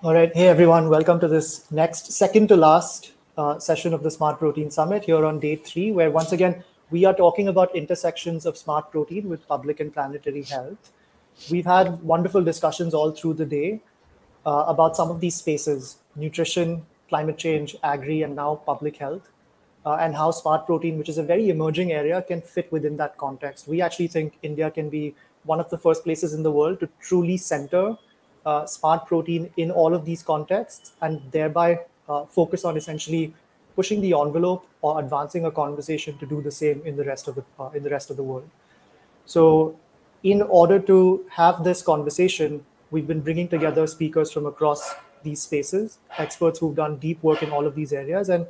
All right. Hey, everyone. Welcome to this next second to last session of the Smart Protein Summit here on day 3, where once again, we are talking about intersections of smart protein with public and planetary health. We've had wonderful discussions all through the day about some of these spaces: nutrition, climate change, agri, and now public health, and how smart protein, which is a very emerging area, can fit within that context. We actually think India can be one of the first places in the world to truly center smart protein in all of these contexts, and thereby focus on essentially pushing the envelope or advancing a conversation to do the same in the rest of the world. So, in order to have this conversation, we've been bringing together speakers from across these spaces, experts who've done deep work in all of these areas, and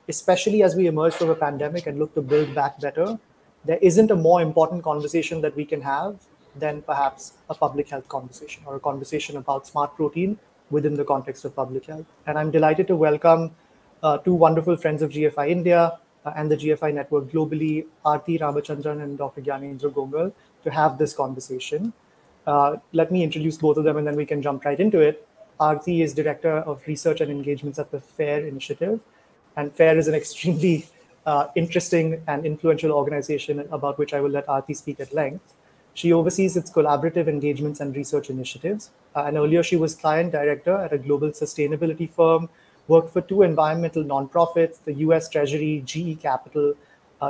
especially as we emerge from a pandemic and look to build back better, there isn't a more important conversation that we can have than perhaps a public health conversation or a conversation about smart protein within the context of public health. And I'm delighted to welcome two wonderful friends of GFI India and the GFI network globally, RT Ramachandran and Dr. Gyanendra Gongal, to have this conversation. Let me introduce both of them and then we can jump right into it. Aarti is Director of Research and Engagements at the FAIRR initiative. And FAIRR is an extremely interesting and influential organization about which I will let Aarti speak at length. She oversees its collaborative engagements and research initiatives. And earlier, she was client director at a global sustainability firm, worked for 2 environmental nonprofits, the US Treasury, GE Capital.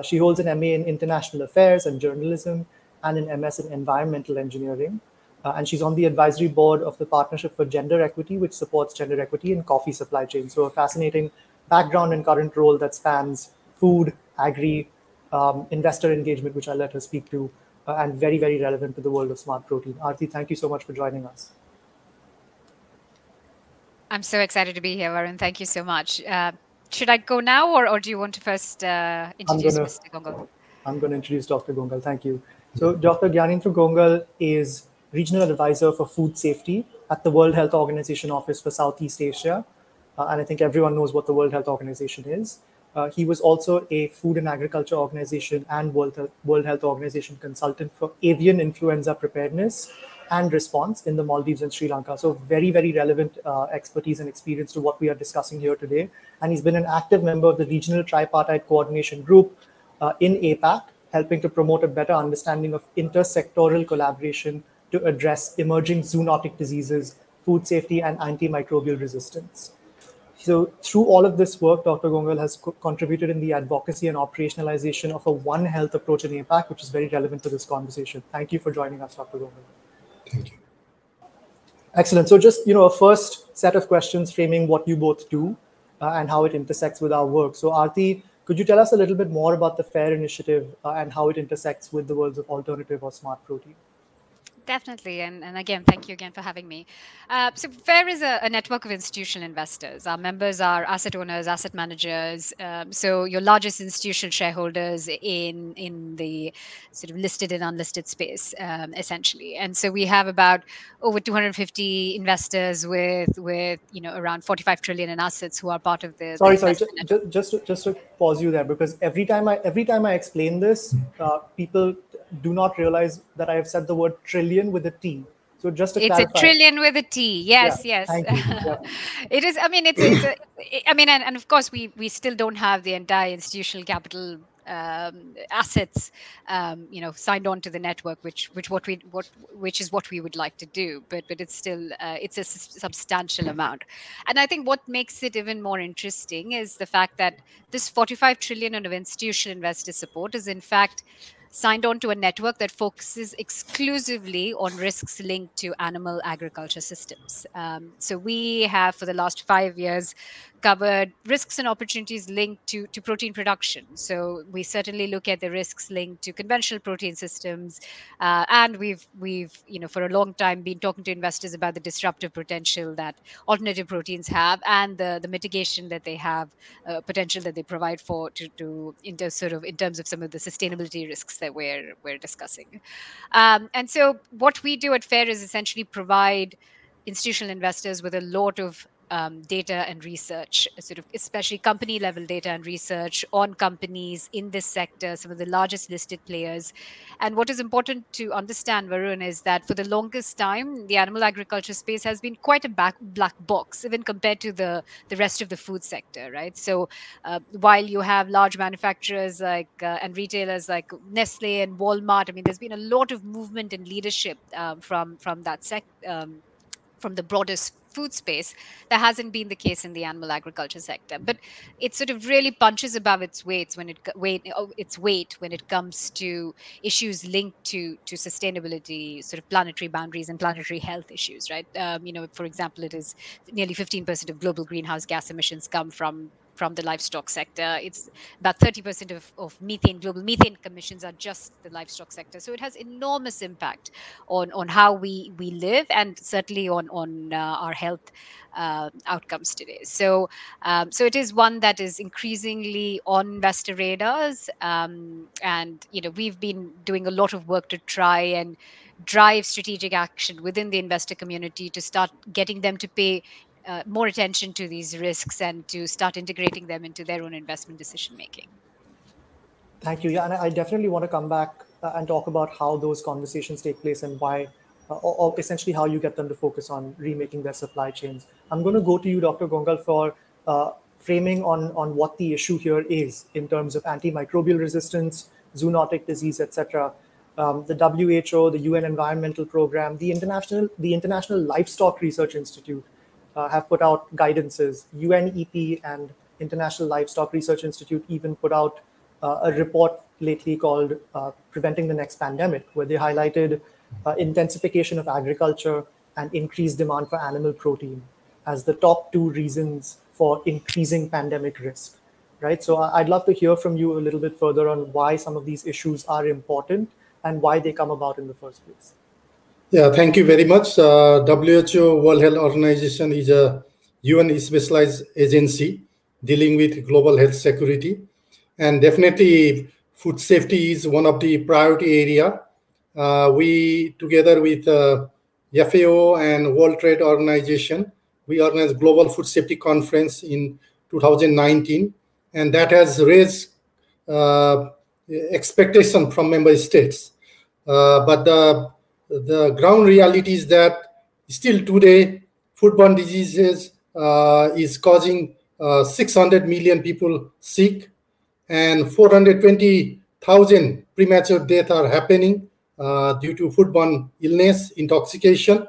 She holds an MA in International Affairs and Journalism and an MS in Environmental Engineering. And she's on the advisory board of the Partnership for Gender Equity, which supports gender equity in coffee supply chain. So a fascinating background and current role that spans food, agri, investor engagement, which I'll let her speak to, and very, very relevant to the world of smart protein. Aarti, thank you so much for joining us. I'm so excited to be here, Varun. Thank you so much. Should I go now, or do you want to first introduce Mr. Gongal? I'm going to introduce Dr. Gongal. Thank you. So Dr. Gyanendra Gongal is Regional Advisor for Food Safety at the World Health Organization Office for Southeast Asia. And I think everyone knows what the World Health Organization is. He was also a Food and Agriculture Organization and World Health Organization consultant for avian influenza preparedness and response in the Maldives and Sri Lanka. So very, very relevant expertise and experience to what we are discussing here today. And he's been an active member of the Regional Tripartite Coordination Group in APAC, helping to promote a better understanding of intersectoral collaboration to address emerging zoonotic diseases, food safety, and antimicrobial resistance. So through all of this work, Dr. Gongal has contributed in the advocacy and operationalization of a One Health approach in APAC, which is very relevant to this conversation. Thank you for joining us, Dr. Gongal. Thank you. Excellent. So just, a first set of questions framing what you both do and how it intersects with our work. So Aarti, could you tell us a little bit more about the FAIRR initiative and how it intersects with the worlds of alternative or smart protein? Definitely. And again, thank you again for having me. So FAIRR is a network of institutional investors. Our members are asset owners, asset managers. So your largest institutional shareholders in the sort of listed and unlisted space, essentially. And so we have about over 250 investors with around 45 trillion in assets who are part of the Sorry. Just to pause you there, because every time I explain this, people do not realize that I have said the word trillion with a T. So just to clarify, it's a trillion with a T. Yes, yeah, yes. Thank you. Yeah. It is. I mean, and of course, we still don't have the entire institutional capital assets, signed on to the network, which is what we would like to do. But it's still it's a substantial amount. And I think what makes it even more interesting is the fact that this 45 trillion of institutional investor support is in fact signed on to a network that focuses exclusively on risks linked to animal agriculture systems. So we have, for the last 5 years, covered risks and opportunities linked to protein production. So we certainly look at the risks linked to conventional protein systems, and we've for a long time been talking to investors about the disruptive potential that alternative proteins have and the mitigation that they have, potential that they provide for in terms of some of the sustainability risks that we're discussing. And so what we do at FAIRR is essentially provide institutional investors with a lot of data and research, sort of especially company level data and research on companies in this sector, some of the largest listed players. And what is important to understand, Varun, is that for the longest time, the animal agriculture space has been quite a black box, even compared to the rest of the food sector, right? So while you have large manufacturers like and retailers like Nestle and Walmart, I mean, there's been a lot of movement and leadership from that from the broadest food space. That hasn't been the case in the animal agriculture sector, but it sort of really punches above its weight when it comes to issues linked to sustainability, sort of planetary boundaries and planetary health issues, right? For example, it is nearly 15% of global greenhouse gas emissions come from the livestock sector. It's about 30% of global methane emissions are just the livestock sector. So it has enormous impact on how we live, and certainly on our health outcomes today. So it is one that is increasingly on investor radars, and we've been doing a lot of work to try and drive strategic action within the investor community to start getting them to pay more attention to these risks and to start integrating them into their own investment decision making. Thank you. Yeah, and I definitely want to come back and talk about how those conversations take place and why, or essentially how you get them to focus on remaking their supply chains. I'm going to go to you, Dr. Gongal, for framing on what the issue here is in terms of antimicrobial resistance, zoonotic disease, etc. The WHO, the UN Environmental Program, the International Livestock Research Institute have put out guidances. UNEP and International Livestock Research Institute even put out a report lately called Preventing the Next Pandemic, where they highlighted intensification of agriculture and increased demand for animal protein as the top two reasons for increasing pandemic risk, right? So I'd love to hear from you a little bit further on why some of these issues are important and why they come about in the first place. Yeah, thank you very much. WHO, World Health Organization, is a UN specialized agency dealing with global health security. And definitely food safety is one of the priority area. We, together with FAO and World Trade Organization, we organized Global Food Safety Conference in 2019. And that has raised expectation from member states. But the ground reality is that still today, foodborne diseases is causing 600 million people sick, and 420,000 premature deaths are happening due to foodborne illness, intoxication.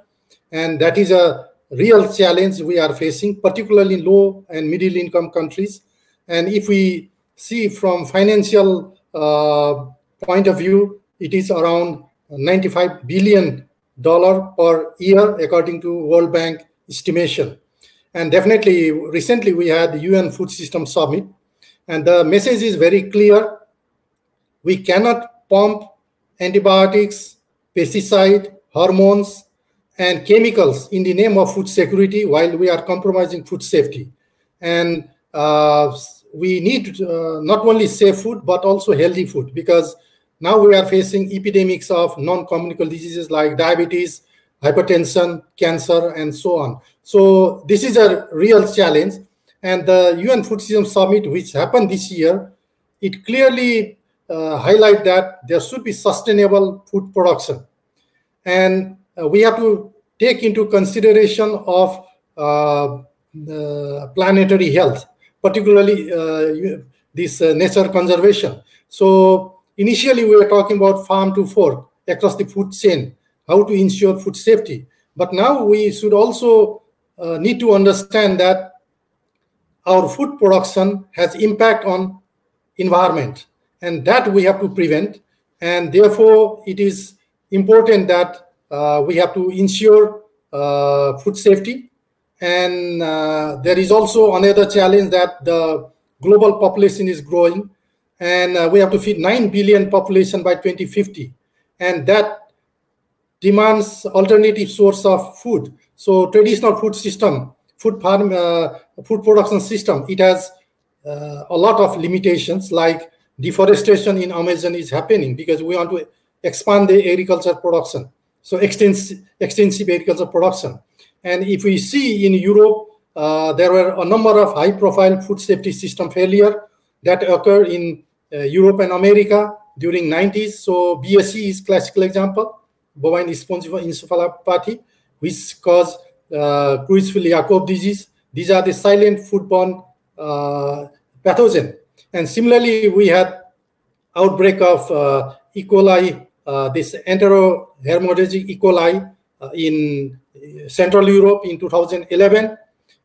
And that is a real challenge we are facing, particularly in low and middle income countries. And if we see from financial point of view, it is around $95 billion per year, according to World Bank estimation. And definitely, recently we had the UN Food System Summit, and the message is very clear. We cannot pump antibiotics, pesticide, hormones, and chemicals in the name of food security while we are compromising food safety. And we need not only safe food, but also healthy food, because now we are facing epidemics of non-communicable diseases like diabetes, hypertension, cancer, and so on. So this is a real challenge. And the UN Food System Summit, which happened this year, it clearly highlights that there should be sustainable food production. And we have to take into consideration of planetary health, particularly this nature conservation. So initially, we were talking about farm to fork across the food chain, how to ensure food safety. But now we should also need to understand that our food production has impact on environment, and that we have to prevent. And therefore, it is important that we have to ensure food safety. And there is also another challenge that the global population is growing, and we have to feed 9 billion population by 2050. And that demands alternative source of food. So traditional food system, food production system, it has a lot of limitations, like deforestation in Amazon is happening because we want to expand the agriculture production. So extensive agriculture production. And if we see in Europe, there were a number of high-profile food safety system failure that occurred in Europe and America during 90s. So BSE is classical example, bovine spongiform encephalopathy, which caused Creutzfeldt-Jakob disease. These are the silent foodborne pathogen. And similarly, we had outbreak of E. coli, this enterohemorrhagic E. coli in Central Europe in 2011.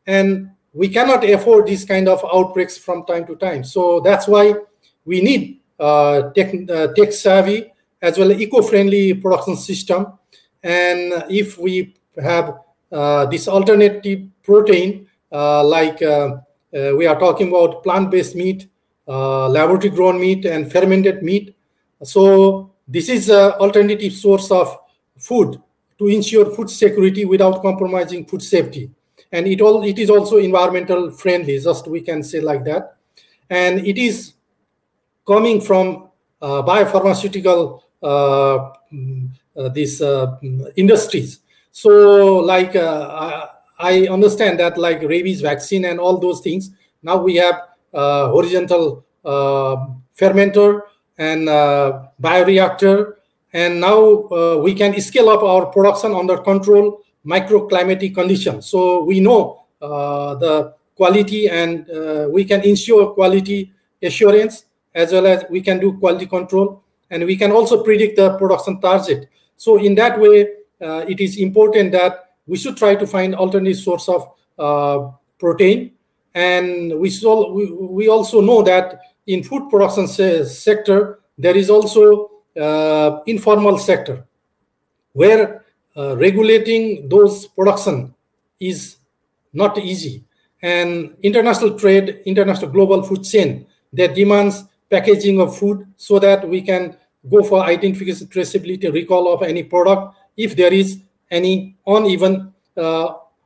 And we cannot afford these kind of outbreaks from time to time. So that's why we need tech savvy as well as eco-friendly production system. And if we have this alternative protein, like we are talking about plant-based meat, laboratory-grown meat, and fermented meat. So this is an alternative source of food to ensure food security without compromising food safety. And it is also environmental friendly, just we can say like that. And it is coming from biopharmaceutical these industries. So like I understand that like rabies vaccine and all those things, now we have horizontal fermenter and bioreactor, and now we can scale up our production under control microclimatic conditions. So we know the quality, and we can ensure quality assurance, as well as we can do quality control, and we can also predict the production target. So in that way, it is important that we should try to find alternate source of protein. And we also know that in food production sector, there is also informal sector where regulating those production is not easy. And international trade, international global food chain, that demands packaging of food so that we can go for identification, traceability, recall of any product if there is any uneven,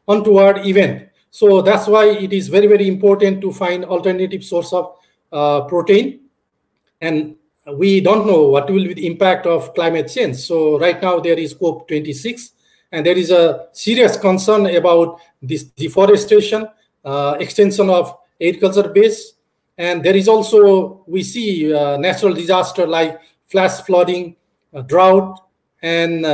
untoward event. So that's why it is very, very important to find alternative source of protein. And we don't know what will be the impact of climate change. So right now there is COP26, and there is a serious concern about this deforestation, extension of agriculture base. And there is also, we see natural disaster like flash flooding, drought, and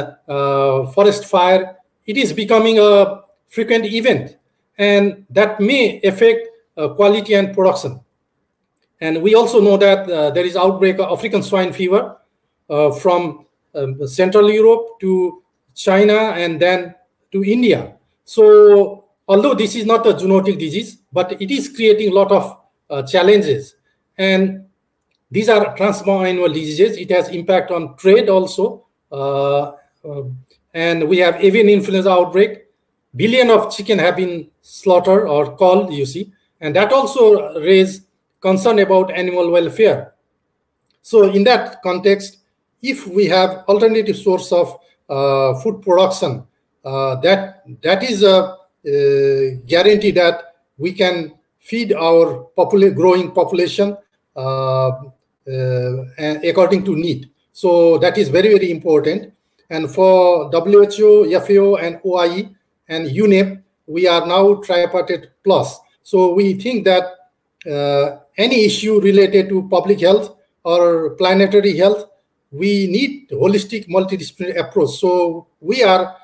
forest fire. It is becoming a frequent event, and that may affect quality and production. And we also know that there is outbreak of African swine fever from Central Europe to China and then to India. So although this is not a zoonotic disease, but it is creating a lot of challenges. And these are transborn animal diseases. It has impact on trade also. And we have avian influenza outbreak. Billion of chicken have been slaughtered or culled, you see. And that also raised concern about animal welfare. So in that context, if we have alternative source of food production, that is a guarantee that we can feed our growing population according to need. So that is very, very important. And for WHO, FAO, and OIE, and UNEP, we are now tripartite plus. So we think that any issue related to public health or planetary health, we need holistic multidisciplinary approach. So we are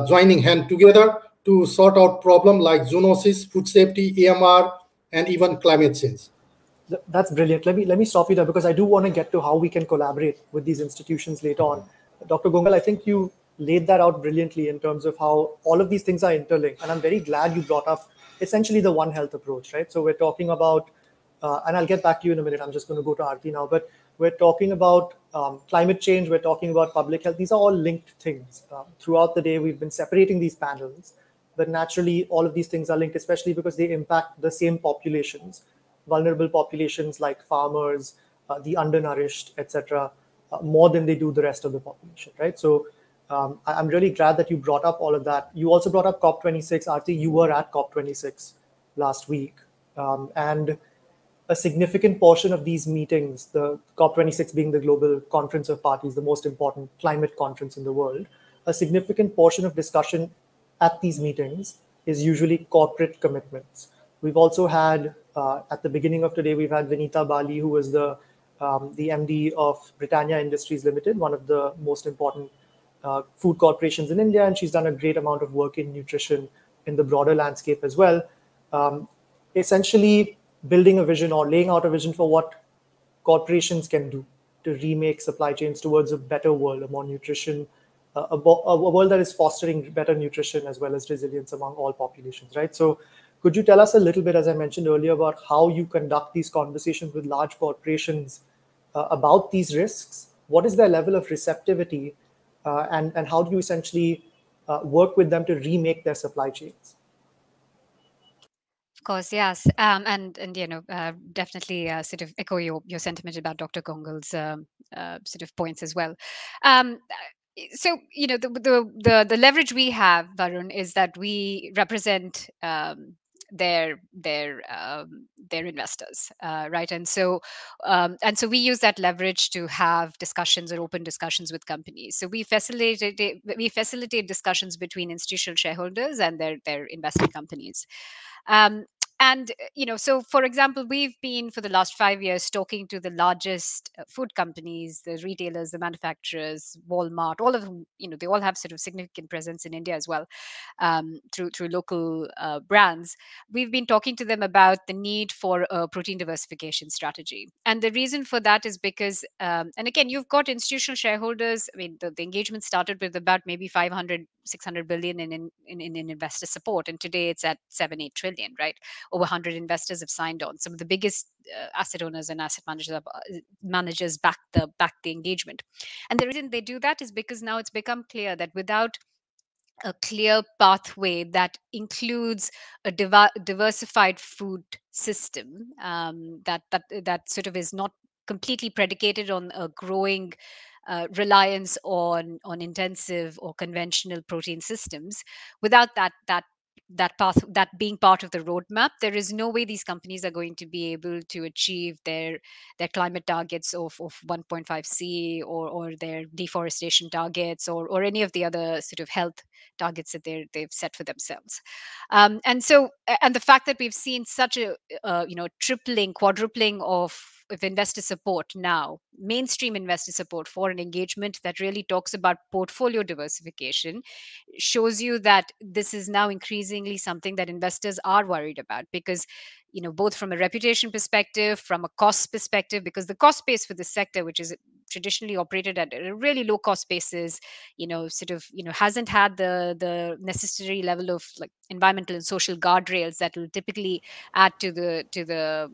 joining hand together to sort out problems like zoonosis, food safety, AMR, and even climate change. That's brilliant. Let me stop you there, because I do want to get to how we can collaborate with these institutions later on. Dr. Gongal, I think you laid that out brilliantly in terms of how all of these things are interlinked. And I'm very glad you brought up essentially the One Health approach, right? So we're talking about, and I'll get back to you in a minute, I'm just going to go to Aarti now, but we're talking about climate change, we're talking about public health. These are all linked things. Throughout the day, we've been separating these panels, but naturally all of these things are linked, especially because they impact the same populations, vulnerable populations like farmers, the undernourished, etc., more than they do the rest of the population, right? So I'm really glad that you brought up all of that. You also brought up COP26. Aarti, you were at COP26 last week. And a significant portion of these meetings, the COP26 being the global conference of parties, the most important climate conference in the world, a significant portion of discussion at these meetings is usually corporate commitments. We've also had, at the beginning of today, we've had Vinita Bali, who was the MD of Britannia Industries Limited, one of the most important food corporations in India, and she's done a great amount of work in nutrition in the broader landscape as well. Essentially building a vision or laying out a vision for what corporations can do to remake supply chains towards a better world, a more nutrition, a world that is fostering better nutrition as well as resilience among all populations, right? So could you tell us a little bit, as I mentioned earlier, about how you conduct these conversations with large corporations about these risks? What is their level of receptivity, and how do you essentially work with them to remake their supply chains? Of course, yes, and definitely sort of echo your sentiment about Dr. Gongal's sort of points as well. Um, so the leverage we have, Varun, is that we represent their investors, right? And so we use that leverage to have discussions or open discussions with companies. So we facilitate discussions between institutional shareholders and their investing companies. Um, so for example, we've been for the last 5 years talking to the largest food companies, the retailers, the manufacturers, Walmart, all of them. They all have sort of significant presence in India as well, through local brands. We've been talking to them about the need for a protein diversification strategy, and the reason for that is because, and again, you've got institutional shareholders. I mean, the engagement started with about maybe 500, 600 billion in investor support, and today it's at 7-8 trillion, right? Over 100 investors have signed on. Some of the biggest asset owners and asset managers back the engagement. And the reason they do that is because now it's become clear that without a clear pathway that includes a diversified food system, that sort of is not completely predicated on a growing reliance on intensive or conventional protein systems. Without that path, that being part of the roadmap, there is no way these companies are going to be able to achieve their climate targets of 1.5 C, or their deforestation targets, or any of the other sort of health targets that they've set for themselves. And the fact that we've seen such a tripling, quadrupling of investor support now, mainstream investor support for an engagement that really talks about portfolio diversification, shows you that this is now increasingly something that investors are worried about, because both from a reputation perspective, from a cost perspective, because the cost base for the sector, which is traditionally operated at a really low cost basis, hasn't had the necessary level of like environmental and social guardrails that will typically add to the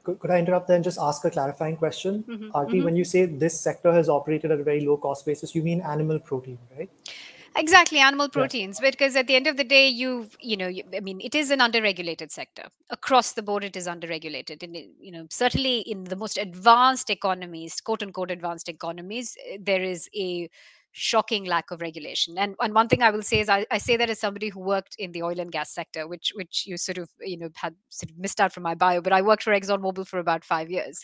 Could I interrupt there and just ask a clarifying question? Aarti, mm-hmm. when you say this sector has operated at a very low cost basis, you mean animal protein, right? Exactly, animal proteins. Yeah. Because at the end of the day, I mean, it is an underregulated sector. Across the board, it is underregulated. And, certainly in the most advanced economies, quote unquote advanced economies, there is a shocking lack of regulation. And one thing I will say is I say that as somebody who worked in the oil and gas sector, which you sort of, had sort of missed out from my bio, but I worked for ExxonMobil for about 5 years.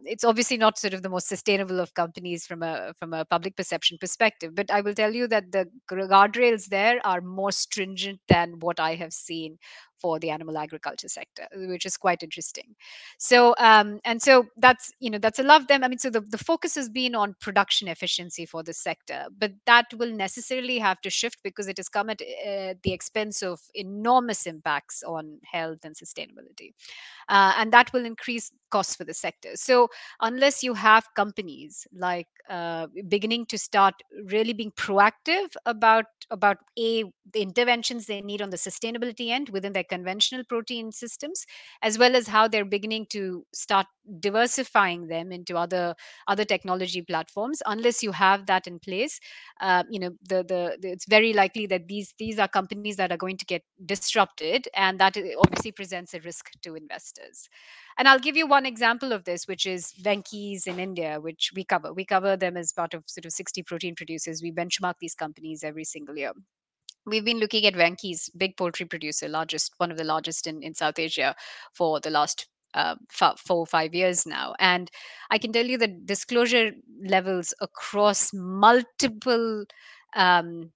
It's obviously not sort of the most sustainable of companies from a public perception perspective, but I will tell you that the guardrails there are more stringent than what I have seen for the animal agriculture sector, which is quite interesting. So that's a lot of them. I mean, so the focus has been on production efficiency for the sector, but that will necessarily have to shift because it has come at the expense of enormous impacts on health and sustainability. And that will increase costs for the sector. So unless you have companies like beginning to start really being proactive about the interventions they need on the sustainability end within their conventional protein systems, as well as how they're beginning to start diversifying them into other technology platforms, unless you have that in place, it's very likely that these are companies that are going to get disrupted, and that obviously presents a risk to investors. And I'll give you one example of this, which is Venki's in India, which we cover. We cover them as part of sort of 60 protein producers. We benchmark these companies every single year. We've been looking at Venki's, big poultry producer, one of the largest in South Asia, for the last 4 or 5 years now. And I can tell you that disclosure levels across multiple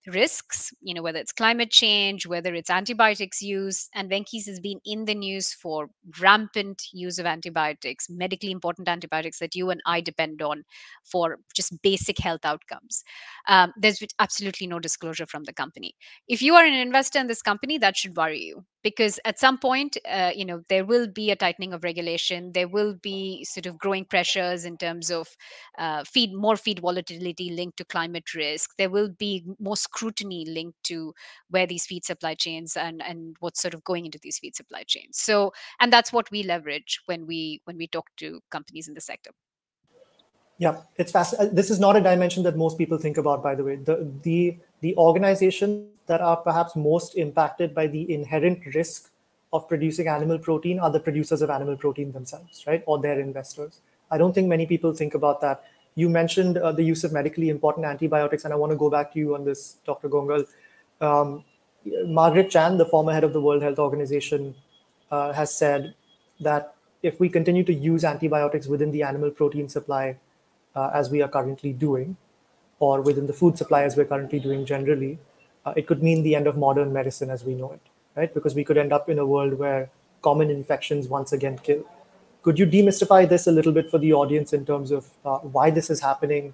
risks, whether it's climate change, whether it's antibiotics use. And Venki's has been in the news for rampant use of antibiotics, medically important antibiotics that you and I depend on for just basic health outcomes. There's absolutely no disclosure from the company. If you are an investor in this company, that should worry you, because at some point, there will be a tightening of regulation. There will be sort of growing pressures in terms of more feed volatility linked to climate risk. There will be more scrutiny linked to where these feed supply chains and what's sort of going into these feed supply chains. So, and that's what we leverage when we talk to companies in the sector. Yeah, it's fast. This is not a dimension that most people think about, by the way. The organizations that are perhaps most impacted by the inherent risk of producing animal protein are the producers of animal protein themselves, right? Or their investors. I don't think many people think about that. You mentioned the use of medically important antibiotics, and I want to go back to you on this, Dr. Gongal. Margaret Chan, the former head of the World Health Organization, has said that if we continue to use antibiotics within the animal protein supply, as we are currently doing, or within the food supply as we're currently doing generally, it could mean the end of modern medicine as we know it, right? Because we could end up in a world where common infections once again kill. Could you demystify this a little bit for the audience in terms of why this is happening,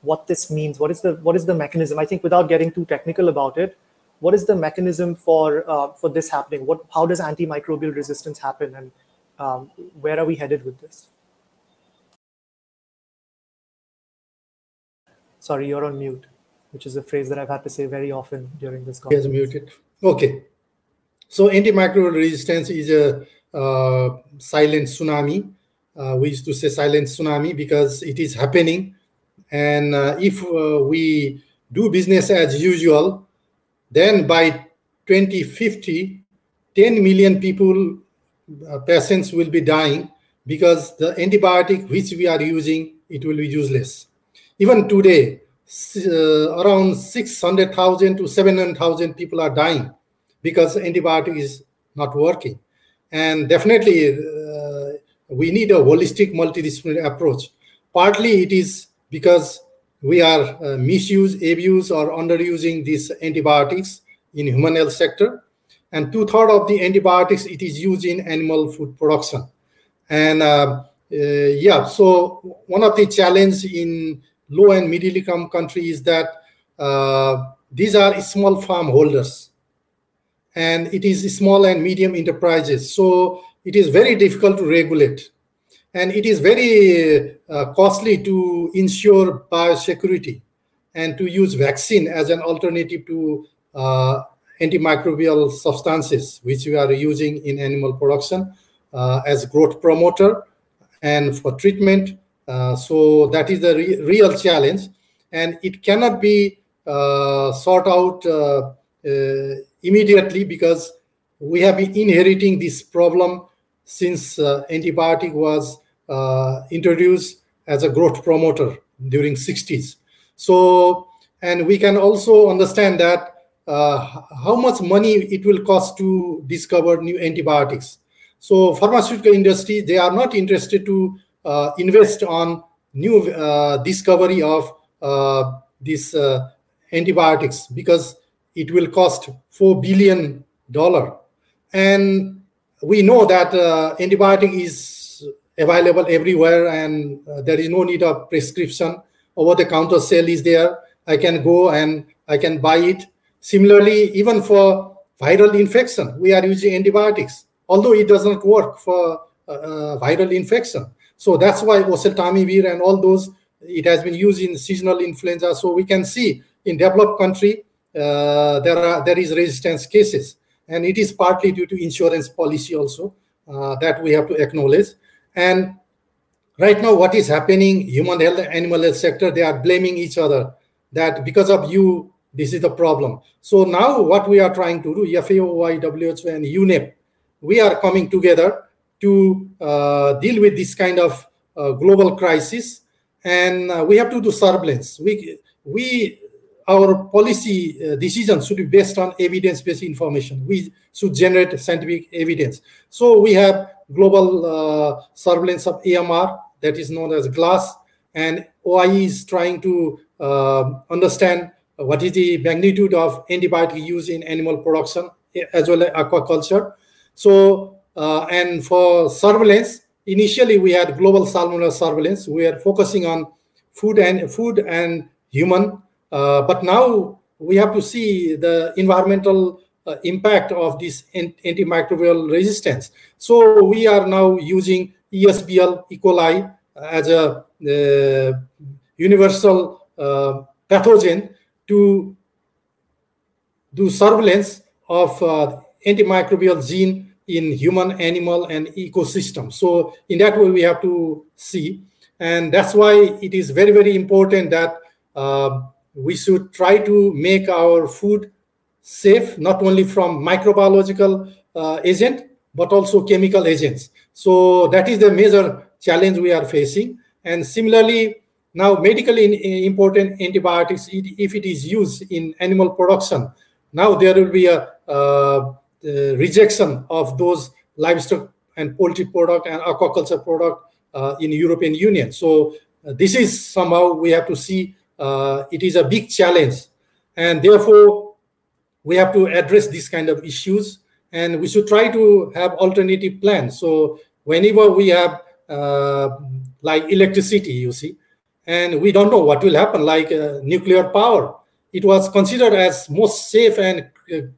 what this means, what is the mechanism? I think without getting too technical about it, what is the mechanism for this happening? How does antimicrobial resistance happen, and where are we headed with this? Sorry, you're on mute, which is a phrase that I've had to say very often during this conference. Yes, muted. Okay. So antimicrobial resistance is a silent tsunami. We used to say silent tsunami because it is happening. And if we do business as usual, then by 2050, 10 million people, patients will be dying because the antibiotic which we are using, it will be useless. Even today, around 600,000 to 700,000 people are dying because antibiotic is not working. And definitely, we need a holistic multidisciplinary approach. Partly it is because we are misuse, abuse, or underusing these antibiotics in human health sector. And 2/3 of the antibiotics, it is used in animal food production. And so one of the challenges in low and middle income countries is that these are small farm holders, and it is small and medium enterprises. So it is very difficult to regulate, and it is very costly to ensure biosecurity and to use vaccine as an alternative to antimicrobial substances, which we are using in animal production as growth promoter and for treatment. So that is the real challenge, and it cannot be sought out immediately because we have been inheriting this problem since antibiotic was introduced as a growth promoter during 60s. So, and we can also understand that how much money it will cost to discover new antibiotics. So pharmaceutical industry, they are not interested to invest on new discovery of these antibiotics because it will cost $4 billion. And we know that antibiotic is available everywhere, and there is no need of prescription. Over-the-counter sale is there. I can go and I can buy it. Similarly, even for viral infection, we are using antibiotics, although it does not work for viral infection. So that's why oseltamivir and all those, it has been used in seasonal influenza. So we can see in developed country, there is resistance cases. And it is partly due to insurance policy also that we have to acknowledge. And right now, what is happening, human health, animal health sector, they are blaming each other that because of you, this is the problem. So now what we are trying to do, FAO, WHO, and UNEP, we are coming together to deal with this kind of global crisis, and we have to do surveillance. Our policy decisions should be based on evidence-based information. We should generate scientific evidence. So we have global surveillance of AMR, that is known as GLASS, and OIE is trying to understand what is the magnitude of antibiotic use in animal production as well as aquaculture. So, and for surveillance, initially we had global salmonella surveillance. We are focusing on food and human, but now we have to see the environmental impact of this antimicrobial resistance. So we are now using ESBL E. coli as a universal pathogen to do surveillance of antimicrobial gene in human, animal, and ecosystem. So in that way, we have to see. And that's why it is very, very important that we should try to make our food safe, not only from microbiological agent, but also chemical agents. So that is the major challenge we are facing. And similarly, now medically important antibiotics, if it is used in animal production, now there will be a rejection of those livestock and poultry product and aquaculture product in European Union. So this is somehow we have to see it is a big challenge, and therefore we have to address these kind of issues, and we should try to have alternative plans. So whenever we have like electricity, you see, and we don't know what will happen, like nuclear power. It was considered as most safe and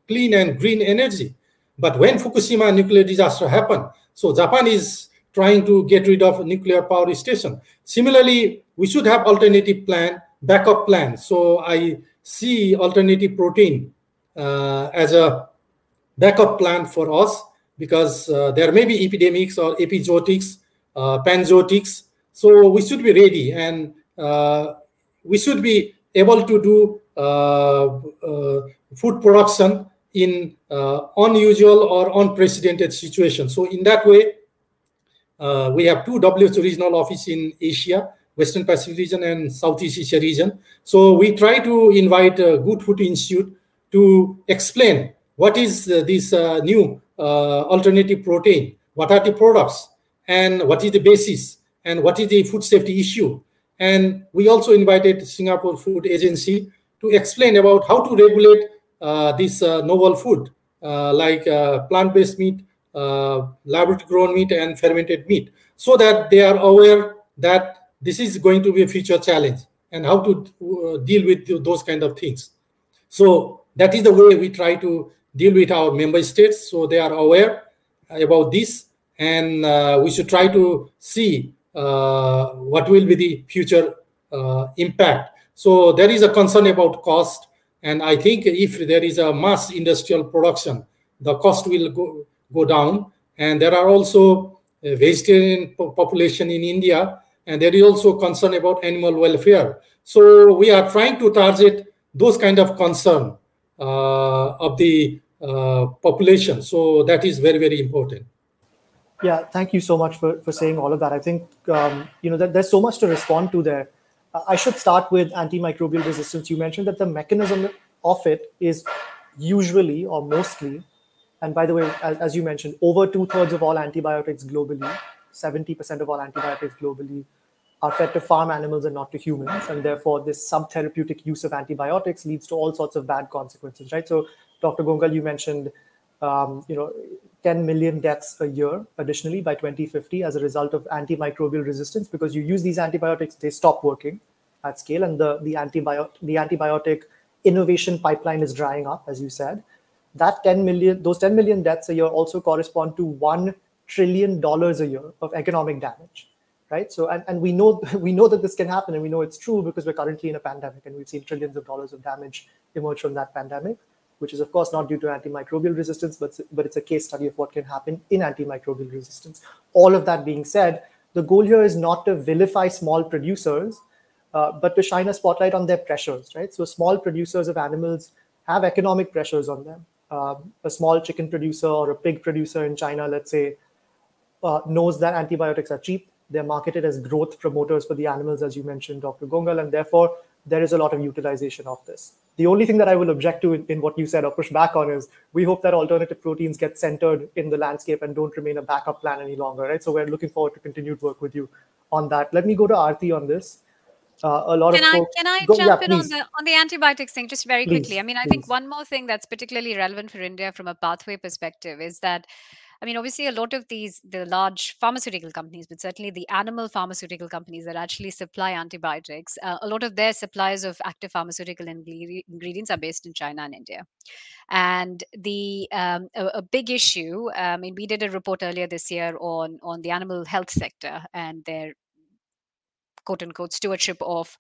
clean and green energy. But when Fukushima nuclear disaster happened, so Japan is trying to get rid of nuclear power station. Similarly, we should have alternative plan, backup plan. So I see alternative protein as a backup plan for us, because there may be epidemics or epizootics, panzootics. So we should be ready, and we should be able to do food production in unusual or unprecedented situations. So in that way, we have two WHO regional offices in Asia, Western Pacific region and Southeast Asia region. So we try to invite Good Food Institute to explain what is this new alternative protein, what are the products, and what is the basis, and what is the food safety issue. And we also invited Singapore Food Agency to explain about how to regulate this novel food, like plant-based meat, laboratory-grown meat, and fermented meat, so that they are aware that this is going to be a future challenge and how to deal with those kind of things. So that is the way we try to deal with our member states, so they are aware about this, and we should try to see what will be the future impact. So there is a concern about cost, and I think if there is a mass industrial production, the cost will go down. And there are also a vegetarian population in India, and there is also concern about animal welfare. So we are trying to target those kind of concern of the population. So that is very, very important. Yeah, thank you so much for saying all of that. I think that there's so much to respond to there. I should start with antimicrobial resistance. You mentioned that the mechanism of it is usually or mostly, and by the way, as you mentioned, over 2/3 of all antibiotics globally, 70% of all antibiotics globally are fed to farm animals and not to humans. And therefore, this subtherapeutic use of antibiotics leads to all sorts of bad consequences, right? So Dr. Gongal, you mentioned 10 million deaths a year additionally by 2050 as a result of antimicrobial resistance, because you use these antibiotics, they stop working at scale, and the antibiotic innovation pipeline is drying up, as you said. Those 10 million deaths a year also correspond to $1 trillion a year of economic damage, right? So, and we know that this can happen, and we know it's true because we're currently in a pandemic, and we've seen trillions of dollars of damage emerge from that pandemic, which is of course not due to antimicrobial resistance, but it's a case study of what can happen in antimicrobial resistance. All of that being said, the goal here is not to vilify small producers, but to shine a spotlight on their pressures, right? So small producers of animals have economic pressures on them. A small chicken producer or a pig producer in China, let's say, knows that antibiotics are cheap. They're marketed as growth promoters for the animals, as you mentioned, Dr. Gongal, and therefore there is a lot of utilization of this. The only thing that I will object to in what you said or push back on is we hope that alternative proteins get centered in the landscape and don't remain a backup plan any longer, right? So we're looking forward to continued work with you on that. Let me go to Aarti on this. A lot of folks. Can I Go, yeah, jump in please, on the antibiotics thing just very quickly? I please, mean, I think please. one more thing that's particularly relevant for India from a pathway perspective is that, I mean, obviously, a lot of the large pharmaceutical companies, but certainly the animal pharmaceutical companies that actually supply antibiotics, a lot of their suppliers of active pharmaceutical ingredients are based in China and India. And a big issue. I mean, we did a report earlier this year on the animal health sector and their quote unquote stewardship of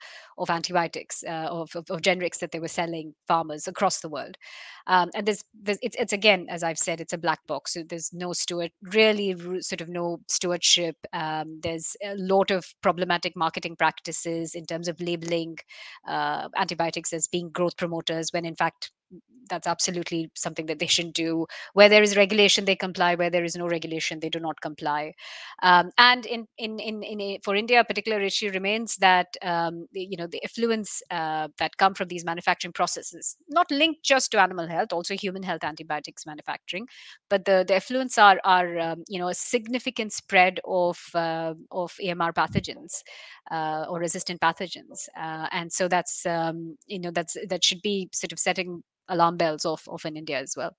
antibiotics of generics that they were selling farmers across the world. And it's again, as I've said, it's a black box. So there's no sort of no stewardship. There's a lot of problematic marketing practices in terms of labeling antibiotics as being growth promoters, when in fact that's absolutely something that they shouldn't do. Where there is regulation, they comply. Where there is no regulation, they do not comply. And for India, a particular issue remains that the effluents that come from these manufacturing processes, not linked just to animal health, also human health antibiotics manufacturing, but the effluents are a significant spread of AMR pathogens or resistant pathogens, and so that should be sort of setting alarm bells of in India as well.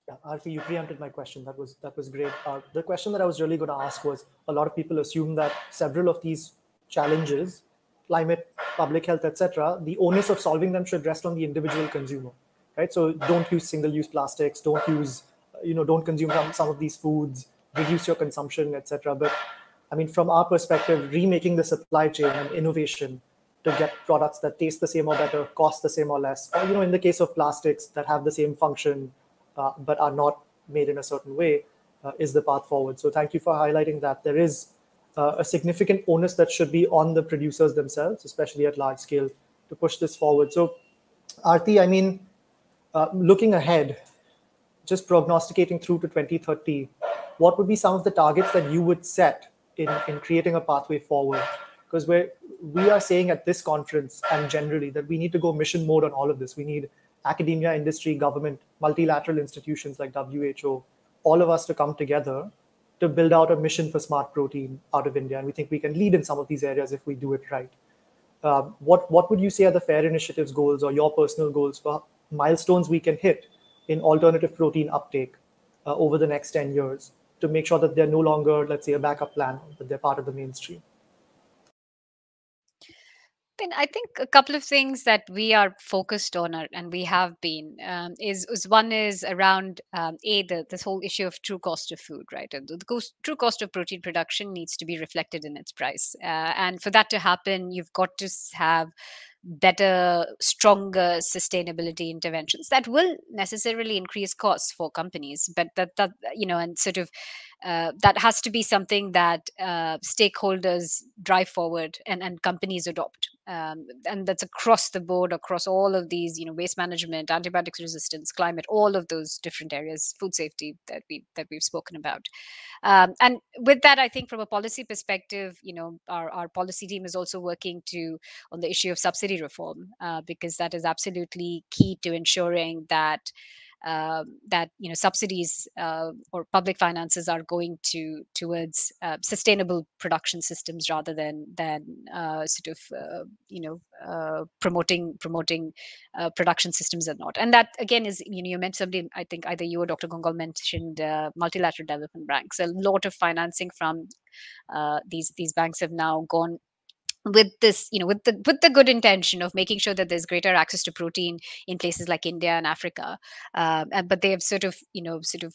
Yeah, Aarti, you preempted my question. That was great. The question that I was really going to ask was: a lot of people assume that several of these challenges, climate, public health, etc., the onus of solving them should rest on the individual consumer, right? So don't use single-use plastics. Don't consume some of these foods. Reduce your consumption, etc. But I mean, from our perspective, remaking the supply chain and innovation to get products that taste the same or better, cost the same or less, or in the case of plastics that have the same function but are not made in a certain way, is the path forward. So thank you for highlighting that. There is a significant onus that should be on the producers themselves, especially at large scale, to push this forward. So Aarti, I mean, looking ahead, just prognosticating through to 2030, what would be some of the targets that you would set in creating a pathway forward? Because we are saying at this conference and generally that we need to go mission mode on all of this. We need academia, industry, government, multilateral institutions like WHO, all of us to come together to build out a mission for smart protein out of India. And we think we can lead in some of these areas if we do it right. What would you say are the FAIRR initiative's goals or your personal goals for milestones we can hit in alternative protein uptake over the next 10 years to make sure that they're no longer, let's say, a backup plan, but they're part of the mainstream? Then I think a couple of things that we are focused on and we have been is one is around this whole issue of true cost of food, right? And the true cost of protein production needs to be reflected in its price, and for that to happen, you've got to have better, stronger sustainability interventions that will necessarily increase costs for companies, but that and sort of that has to be something that stakeholders drive forward and companies adopt, and that's across the board, across all of these, waste management, antibiotics resistance, climate, all of those different areas, food safety that we've spoken about. And with that, I think from a policy perspective, our policy team is also working on the issue of subsidy reform, because that is absolutely key to ensuring that subsidies or public finances are going towards sustainable production systems rather than promoting production systems or not. And that again is, you mentioned something, I think either you or Dr. Gongal mentioned multilateral development banks. A lot of financing from these banks have now gone with this, with the good intention of making sure that there's greater access to protein in places like India and Africa, but they have sort of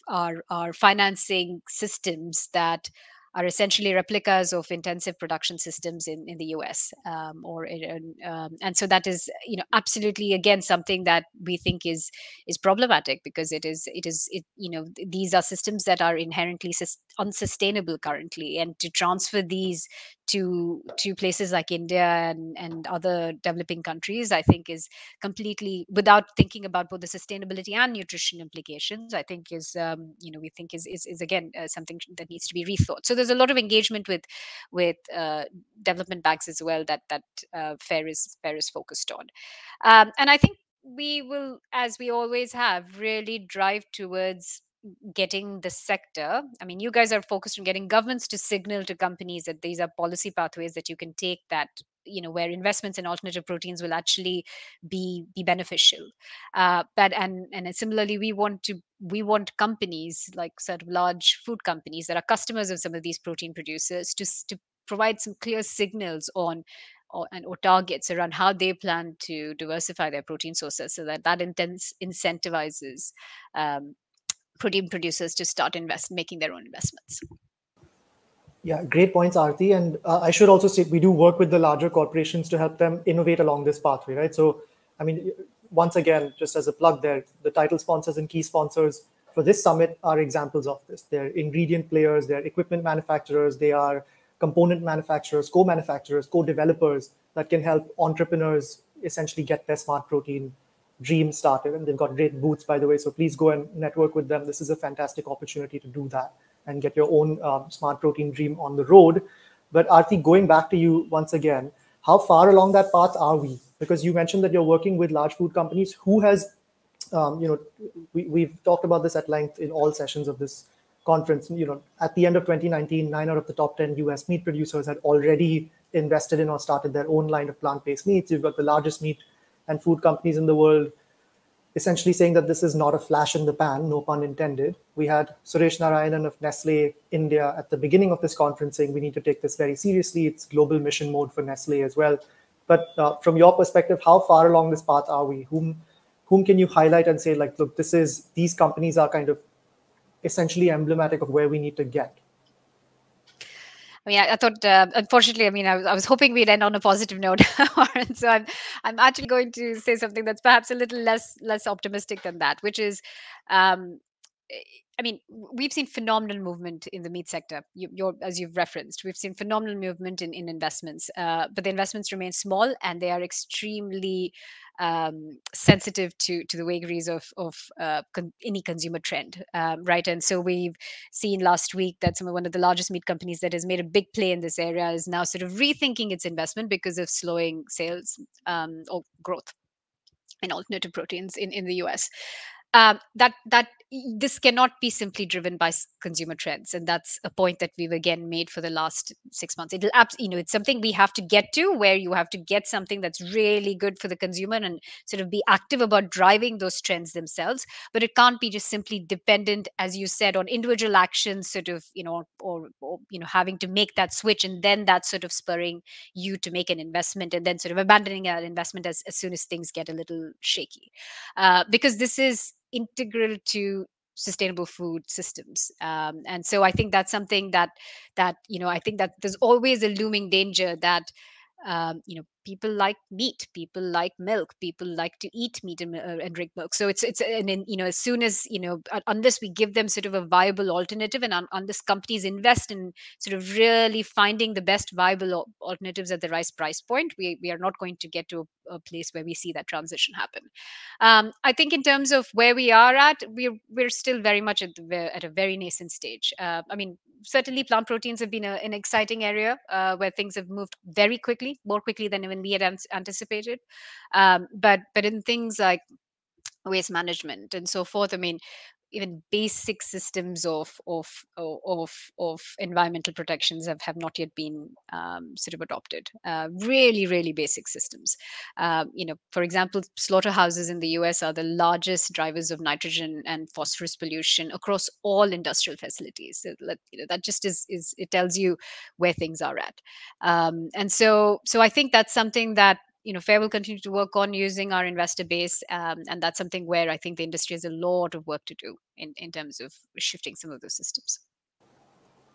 are financing systems that are essentially replicas of intensive production systems in the US, and so that is absolutely again something that we think is problematic, because these are systems that are inherently unsustainable currently, and to transfer these to places like India and other developing countries, I think is completely without thinking about both the sustainability and nutrition implications. I think we think is again something that needs to be rethought. So there's a lot of engagement with development banks as well that FAIRR is focused on, and I think we will, as we always have, really drive towards getting the sector, I mean, you guys are focused on getting governments to signal to companies that these are policy pathways that you can take, that, where investments in alternative proteins will actually be beneficial. But and similarly, we want companies like sort of large food companies that are customers of some of these protein producers to provide some clear signals on or targets around how they plan to diversify their protein sources, so that incentivizes protein producers to start making their own investments. Yeah, great points, Aarti. And I should also say we do work with the larger corporations to help them innovate along this pathway, right? So, I mean, once again, just as a plug there, the title sponsors and key sponsors for this summit are examples of this. They're ingredient players, they're equipment manufacturers, they are component manufacturers, co-manufacturers, co-developers that can help entrepreneurs essentially get their smart protein dream started. And they've got great booths, by the way, so please go and network with them. This is a fantastic opportunity to do that and get your own smart protein dream on the road. But Aarti, going back to you once again, how far along that path are we? Because you mentioned that you're working with large food companies. Who has, we've talked about this at length in all sessions of this conference. At the end of 2019, 9 out of the top 10 US meat producers had already invested in or started their own line of plant-based meats. You've got the largest meat and food companies in the world essentially saying that this is not a flash in the pan, no pun intended. We had Suresh Narayanan of Nestle India at the beginning of this conference saying we need to take this very seriously. It's global mission mode for Nestle as well. But from your perspective, how far along this path are we? Whom can you highlight and say, like, look, these companies are kind of essentially emblematic of where we need to get? I mean, I thought, unfortunately, I mean, I was hoping we'd end on a positive note, and so I'm actually going to say something that's perhaps a little less optimistic than that, which is, I mean, we've seen phenomenal movement in the meat sector. As you've referenced, we've seen phenomenal movement in investments, but the investments remain small and they are extremely sensitive to the vagaries of any consumer trend, right? And so we've seen last week that one of the largest meat companies that has made a big play in this area is now sort of rethinking its investment because of slowing sales or growth in alternative proteins in the US. That this cannot be simply driven by consumer trends, and that's a point that we've again made for the last 6 months. It's something we have to get to, where you have to get something that's really good for the consumer and sort of be active about driving those trends themselves. But it can't be just simply dependent, as you said, on individual actions, sort of, or having to make that switch, and then that's sort of spurring you to make an investment, and then sort of abandoning that investment as soon as things get a little shaky, because this is integral to sustainable food systems, and so I think that's something that I think that there's always a looming danger that people like meat, people like milk, people like to eat meat and drink milk. So it's and then, as soon as unless we give them sort of a viable alternative, and unless companies invest in sort of really finding the best viable alternatives at the right price point, we are not going to get to a place where we see that transition happen. I think in terms of where we are at, we're still very much at a very nascent stage. I mean, certainly plant proteins have been an exciting area where things have moved very quickly, more quickly than even we had anticipated. But in things like waste management and so forth, I mean, even basic systems of environmental protections have not yet been sort of adopted. Really basic systems. For example, slaughterhouses in the US are the largest drivers of nitrogen and phosphorus pollution across all industrial facilities. So, that just is it tells you where things are at. And so I think that's something that FAIRR will continue to work on using our investor base, and that's something where I think the industry has a lot of work to do in terms of shifting some of those systems.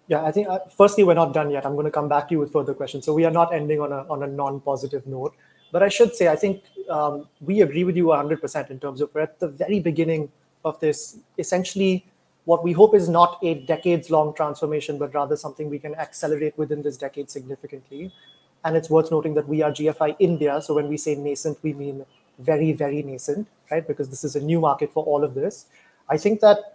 Yeah, I think firstly, we're not done yet. I'm going to come back to you with further questions. So we are not ending on a non-positive note. But I should say, I think we agree with you 100% in terms of we're at the very beginning of this. Essentially, what we hope is not a decades-long transformation, but rather something we can accelerate within this decade significantly. And it's worth noting that we are GFI India. So when we say nascent, we mean very, very nascent, right? Because this is a new market for all of this. I think that,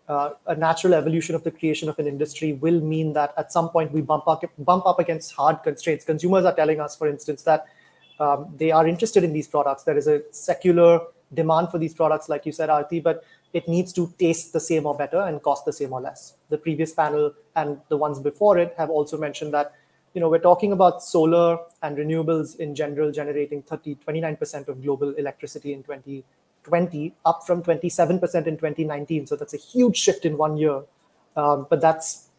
a natural evolution of the creation of an industry will mean that at some point we bump up against hard constraints. Consumers are telling us, for instance, that they are interested in these products. There is a secular demand for these products, like you said, Aarti, but it needs to taste the same or better and cost the same or less. The previous panel and the ones before it have also mentioned that, we're talking about solar and renewables in general generating 29% of global electricity in 2020, up from 27% in 2019. So that's a huge shift in 1 year. But that's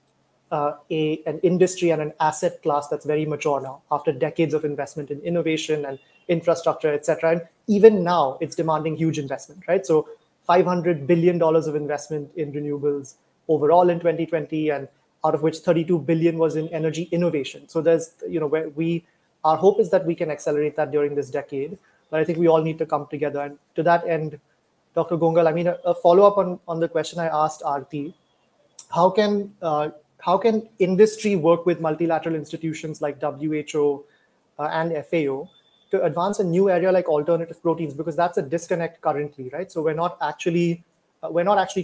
an industry and an asset class that's very mature now after decades of investment in innovation and infrastructure, et cetera. And even now, it's demanding huge investment, right? So $500 billion of investment in renewables overall in 2020, and out of which 32 billion was in energy innovation. So there's, where our hope is that we can accelerate that during this decade, but I think we all need to come together. And to that end, Dr. Gongal, I mean, a follow-up on the question I asked Aarti, how can industry work with multilateral institutions like WHO and FAO to advance a new area like alternative proteins? Because that's a disconnect currently, right? So we're not actually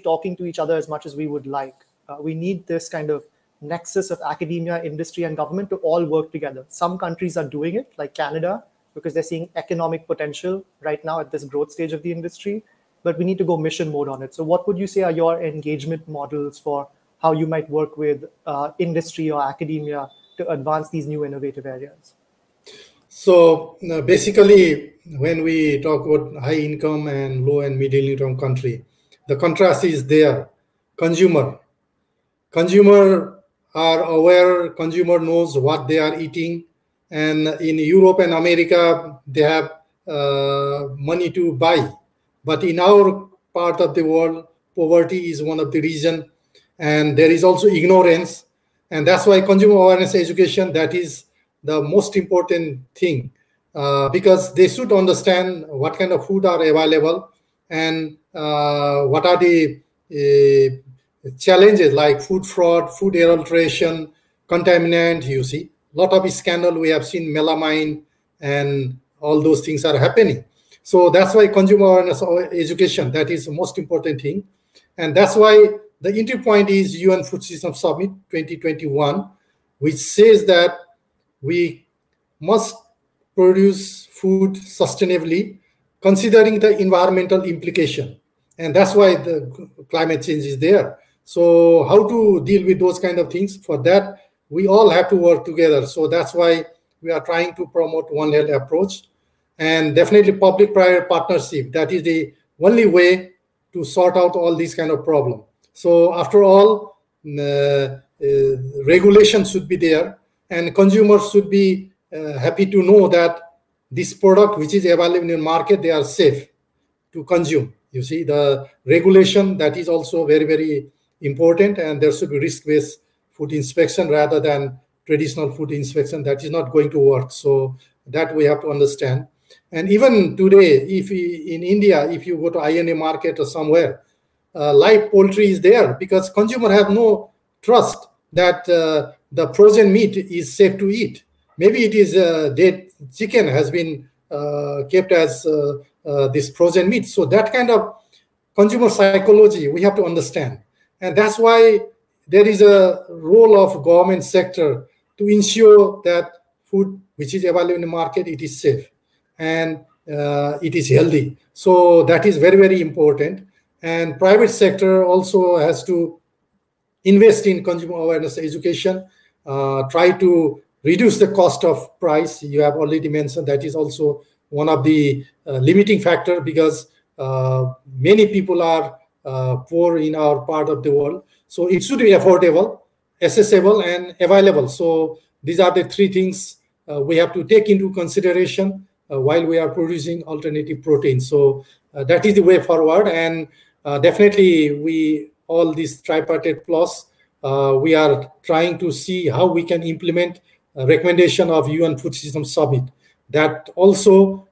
talking to each other as much as we would like. We need this kind of nexus of academia, industry, and government to all work together. Some countries are doing it, like Canada, because they're seeing economic potential right now at this growth stage of the industry, but we need to go mission mode on it. So what would you say are your engagement models for how you might work with industry or academia to advance these new innovative areas? So basically, when we talk about high income and low and middle income country, the contrast is there. Consumer are aware, consumer knows what they are eating. And in Europe and America, they have money to buy. But in our part of the world, poverty is one of the reasons. And there is also ignorance. And that's why consumer awareness education, that is the most important thing, because they should understand what kind of food are available and what are the challenges like food fraud, food adulteration, contaminant, you see. A lot of scandal we have seen, melamine, and all those things are happening. So that's why consumer awareness education, that is the most important thing. And that's why the entry point is UN Food System Summit 2021, which says that we must produce food sustainably, considering the environmental implication. And that's why the climate change is there. So how to deal with those kind of things? For that, we all have to work together. So that's why we are trying to promote One Health approach, and definitely public-private partnership. That is the only way to sort out all these kind of problems. So after all, regulation should be there, and consumers should be happy to know that this product which is available in the market, they are safe to consume. You see, the regulation, that is also very, very important, and there should be risk-based food inspection rather than traditional food inspection. That is not going to work. So that we have to understand. And even today, if in India, if you go to INA market or somewhere, live poultry is there because consumer have no trust that the frozen meat is safe to eat. Maybe it is dead chicken has been kept as this frozen meat. So that kind of consumer psychology we have to understand. And that's why there is a role of government sector to ensure that food which is available in the market, it is safe and it is healthy. So that is very, very important. And private sector also has to invest in consumer awareness education, try to reduce the cost of price. You have already mentioned that is also one of the limiting factor, because many people are poor in our part of the world. So it should be affordable, accessible, and available. So these are the three things we have to take into consideration while we are producing alternative proteins. So that is the way forward. And definitely we, all these tripartite plus, we are trying to see how we can implement a recommendation of UN Food System Summit that also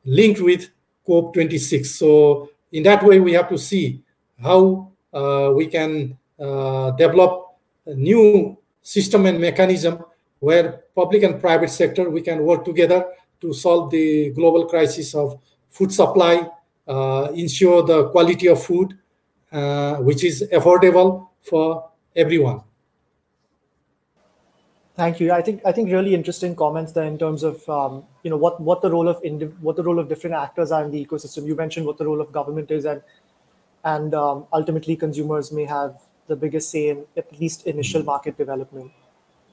linked with COP26. So in that way, we have to see how we can develop a new system and mechanism where public and private sector, we can work together to solve the global crisis of food supply, ensure the quality of food, which is affordable for everyone. Thank you. I think really interesting comments there in terms of what the role of different actors are in the ecosystem. You mentioned what the role of government is, and and ultimately consumers may have the biggest say in at least initial market development.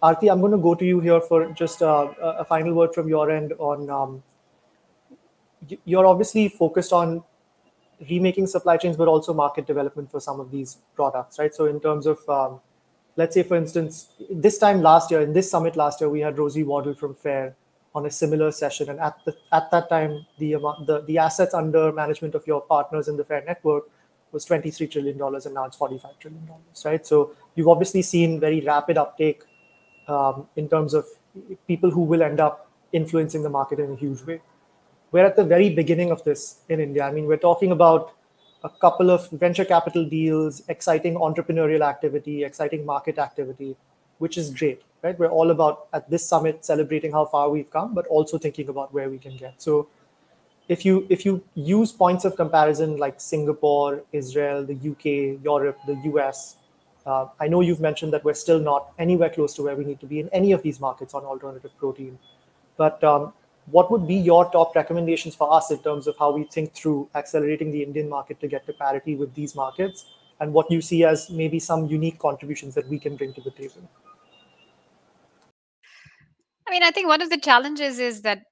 Aarti, I'm going to go to you here for just a final word from your end on, you're obviously focused on remaking supply chains, but also market development for some of these products, right? So in terms of, let's say, for instance, this time last year, in this summit last year, we had Rosie Waddle from FAIRR on a similar session. And at that time, the assets under management of your partners in the FAIRR network was $23 trillion, and now it's $45 trillion, right? So you've obviously seen very rapid uptake in terms of people who will end up influencing the market in a huge way. We're at the very beginning of this in India. I mean, we're talking about a couple of venture capital deals, exciting entrepreneurial activity, exciting market activity, which is great, right? We're all about, at this summit, celebrating how far we've come, but also thinking about where we can get. So if you use points of comparison like Singapore, Israel, the UK, Europe, the US, I know you've mentioned that we're still not anywhere close to where we need to be in any of these markets on alternative protein, but what would be your top recommendations for us in terms of how we think through accelerating the Indian market to get to parity with these markets, and what you see as maybe some unique contributions that we can bring to the table? I mean, I think one of the challenges is that,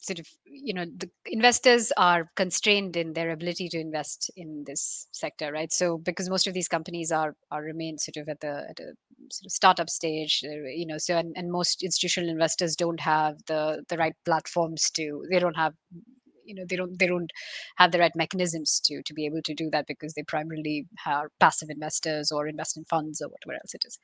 sort of, the investors are constrained in their ability to invest in this sector, right? So because most of these companies are remain sort of at a sort of startup stage, so and most institutional investors don't have the right platforms they don't have they don't have the right mechanisms to be able to do that, because they primarily are passive investors or invest in funds or whatever else it is.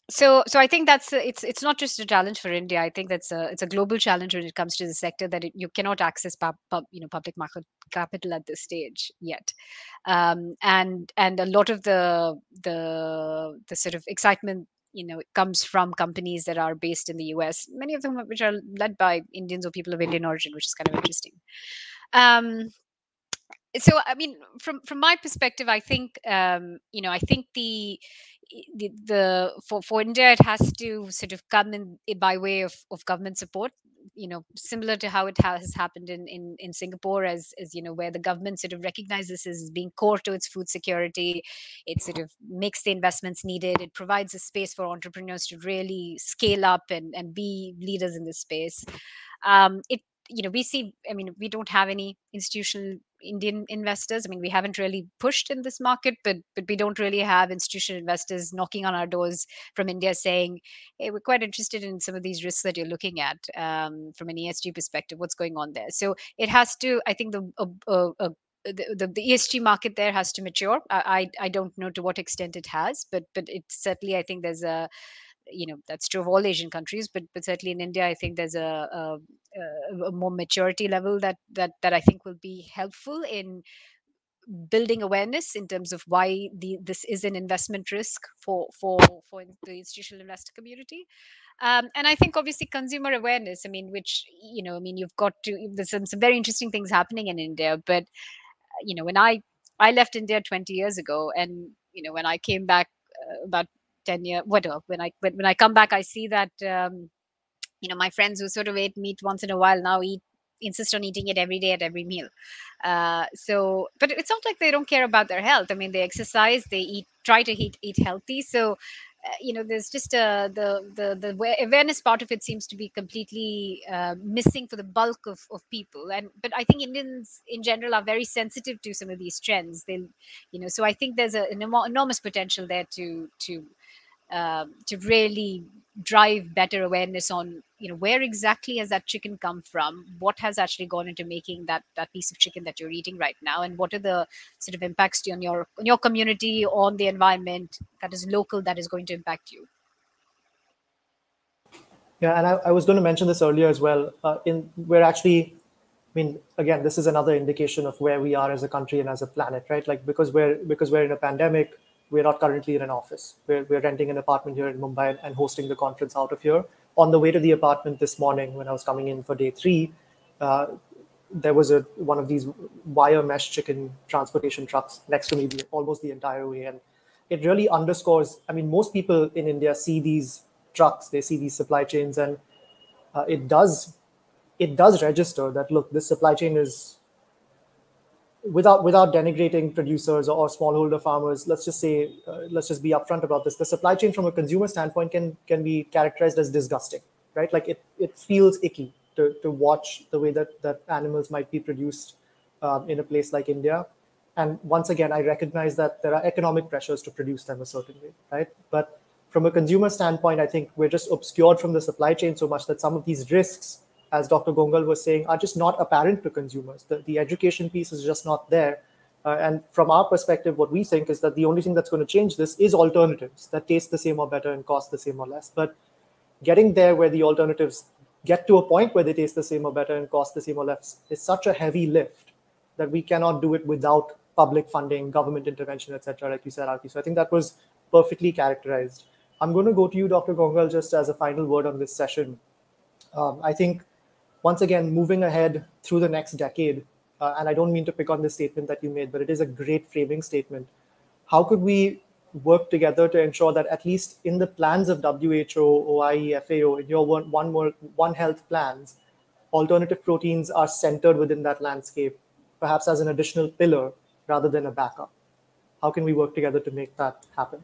So I think that's it's not just a challenge for India. I think it's a global challenge when it comes to the sector, that you cannot access public market capital at this stage yet, and a lot of the sort of excitement comes from companies that are based in the US, many of them which are led by Indians or people of Indian origin, which is kind of interesting. So I mean, from my perspective, I think I think the for India, it has to sort of come in by way of government support, similar to how it has happened in Singapore, as where the government sort of recognizes this as being core to its food security. It sort of makes the investments needed. It provides a space for entrepreneurs to really scale up and be leaders in this space. We see, I mean, we don't have any institutional Indian investors. I mean, we haven't really pushed in this market, but we don't really have institutional investors knocking on our doors from India saying, hey, we're quite interested in some of these risks that you're looking at from an ESG perspective. What's going on there? So it has to, I think the ESG market there has to mature. I don't know to what extent it has, but it's certainly, I think there's a, that's true of all Asian countries, but certainly in India, I think there's a more maturity level that I think will be helpful in building awareness in terms of why this is an investment risk for the institutional investor community. And I think obviously consumer awareness, I mean, which, I mean, you've got to, there's some very interesting things happening in India, but, when I left India 20 years ago, and, when I came back about 10 years, whatever, when I come back, I see that, my friends who sort of ate meat once in a while now insist on eating it every day at every meal. But it's not like they don't care about their health. I mean, they exercise, they try to eat healthy. So, there's just the awareness part of it seems to be completely missing for the bulk of people. But I think Indians in general are very sensitive to some of these trends. So I think there's an enormous potential there to really drive better awareness on, where exactly has that chicken come from, what has actually gone into making that piece of chicken that you're eating right now, and what are the sort of impacts on your community, on the environment that is local, that is going to impact you. Yeah, and I was going to mention this earlier as well. We're actually, I mean, again, this is another indication of where we are as a country and as a planet, right? Like because we're in a pandemic, we're not currently in an office. We're renting an apartment here in Mumbai and hosting the conference out of here. On the way to the apartment this morning, when I was coming in for day 3, there was one of these wire mesh chicken transportation trucks next to me almost the entire way. And it really underscores, I mean, most people in India see these trucks, they see these supply chains, and it does register that, look, this supply chain is without denigrating producers or smallholder farmers, let's just say, let's just be upfront about this. The supply chain from a consumer standpoint can be characterized as disgusting, right? Like it feels icky to watch the way that animals might be produced in a place like India. And once again, I recognize that there are economic pressures to produce them a certain way, right? But from a consumer standpoint, I think we're just obscured from the supply chain so much that some of these risks, as Dr. Gongal was saying, are just not apparent to consumers. The education piece is just not there. And from our perspective, what we think is that the only thing that's going to change this is alternatives that taste the same or better and cost the same or less. But getting there where the alternatives get to a point where they taste the same or better and cost the same or less is such a heavy lift that we cannot do it without public funding, government intervention, etc., like you said, Aarti. So I think that was perfectly characterized. I'm going to go to you, Dr. Gongal, just as a final word on this session. I think, once again, moving ahead through the next decade, and I don't mean to pick on this statement that you made, but it is a great framing statement. How could we work together to ensure that at least in the plans of WHO, OIE, FAO, in your One Health plans, alternative proteins are centered within that landscape, perhaps as an additional pillar rather than a backup? How can we work together to make that happen?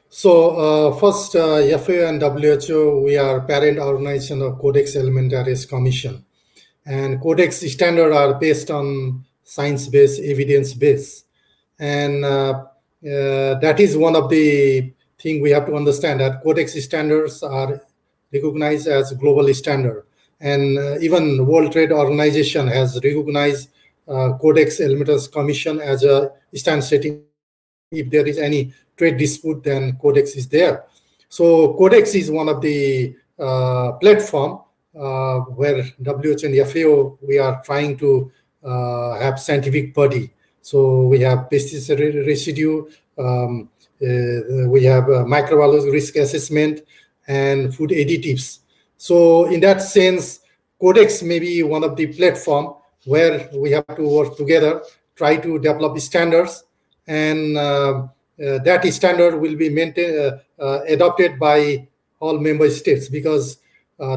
So first, FAO and WHO, we are parent organization of Codex Alimentaris Commission. And Codex standards are based on science-based, evidence-based. And that is one of the things we have to understand, that Codex standards are recognized as global standard. And even World Trade Organization has recognized Codex Alimentaris Commission as a standard setting. If there is any trade dispute, then Codex is there. So Codex is one of the platform where WHO and FAO, we are trying to have scientific body. So we have pesticide residue, we have microbiological risk assessment, and food additives. So in that sense, Codex may be one of the platform where we have to work together, try to develop standards, and that standard will be maintained, adopted by all member states, because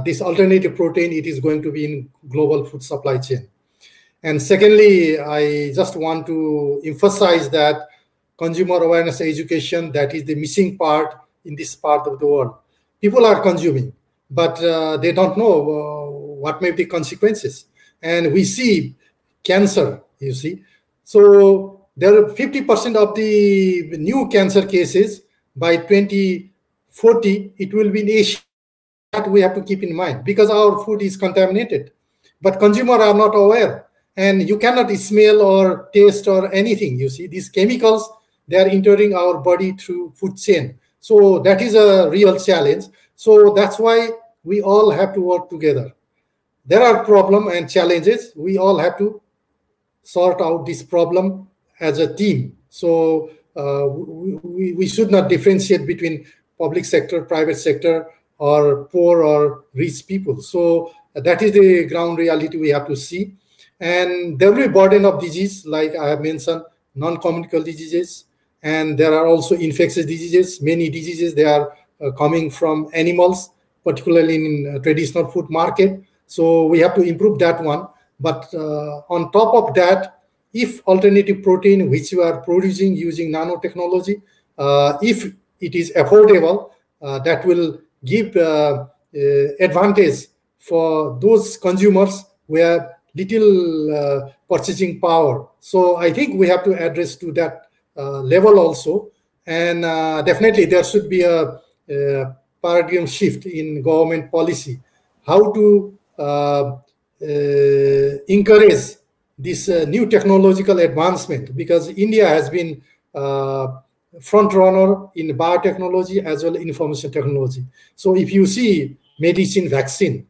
this alternative protein, it is going to be in global food supply chain. And secondly, I just want to emphasize that consumer awareness education, that is the missing part in this part of the world. People are consuming, but they don't know what may be the consequences. And we see cancer, you see. So there are 50% of the new cancer cases by 2040, it will be in Asia. That we have to keep in mind, because our food is contaminated. But consumers are not aware. And you cannot smell or taste or anything, you see. These chemicals, they are entering our body through food chain. So that is a real challenge. So that's why we all have to work together. There are problems and challenges. We all have to sort out this problem as a team. So we should not differentiate between public sector, private sector, or poor or rich people. So that is the ground reality we have to see. And there will be burden of disease, like I have mentioned, non-communicable diseases, and there are also infectious diseases. Many diseases, they are coming from animals, particularly in traditional food market. So we have to improve that one. But on top of that, if alternative protein, which we are producing using nanotechnology, if it is affordable, that will give advantage for those consumers who have little purchasing power. So I think we have to address to that level also. And definitely there should be a paradigm shift in government policy, how to encourage this new technological advancement, because India has been front runner in biotechnology as well as information technology. So if you see medicine, vaccine,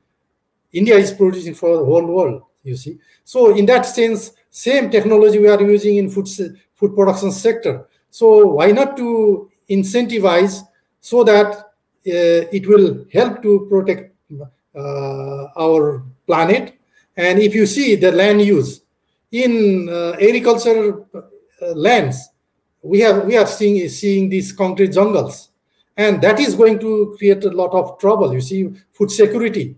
India is producing for the whole world, you see. So in that sense, same technology we are using in food production sector. So why not to incentivize so that it will help to protect our planet. And if you see the land use in agriculture lands, we are seeing these concrete jungles, and that is going to create a lot of trouble. You see, food security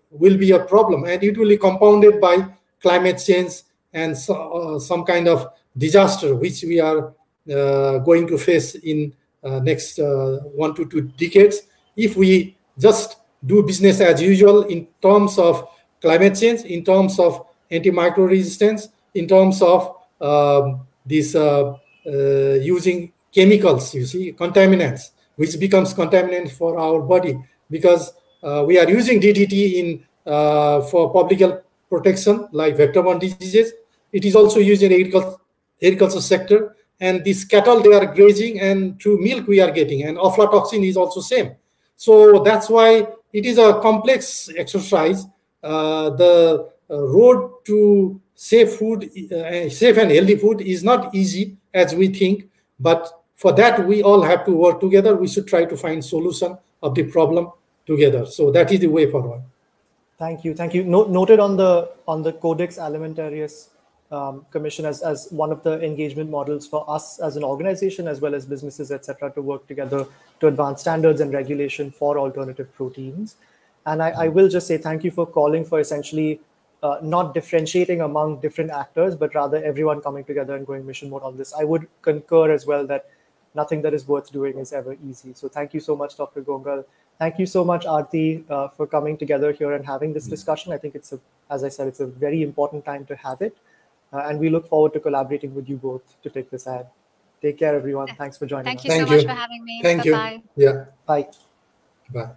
will be a problem, and it will be compounded by climate change and some kind of disaster which we are going to face in next 1 to 2 decades, if we just do business as usual in terms of climate change, in terms of antimicrobial resistance, in terms of this using chemicals, you see, contaminants, which becomes contaminant for our body, because we are using DDT in for public health protection, like vector-borne diseases. It is also used in agriculture sector, and these cattle, they are grazing, and through milk we are getting, and aflatoxin is also same. So that's why it is a complex exercise. The road to safe food, safe and healthy food, is not easy as we think, but for that we all have to work together. We should try to find solution of the problem together. So that is the way forward. Thank you. Thank you. Noted on the Codex Alimentarius Commission as one of the engagement models for us as an organization, as well as businesses, etc., to work together to advance standards and regulation for alternative proteins. And I will just say thank you for calling for essentially not differentiating among different actors, but rather everyone coming together and going mission mode on this. I would concur as well that nothing that is worth doing is ever easy. So thank you so much, Dr. Gongal. Thank you so much, Aarti, for coming together here and having this discussion. I think as I said, it's a very important time to have it. And we look forward to collaborating with you both to take this ahead. Take care, everyone. Thanks for joining us. Thank you so much for having me. Thank you. Bye-bye. Yeah. Bye. Bye.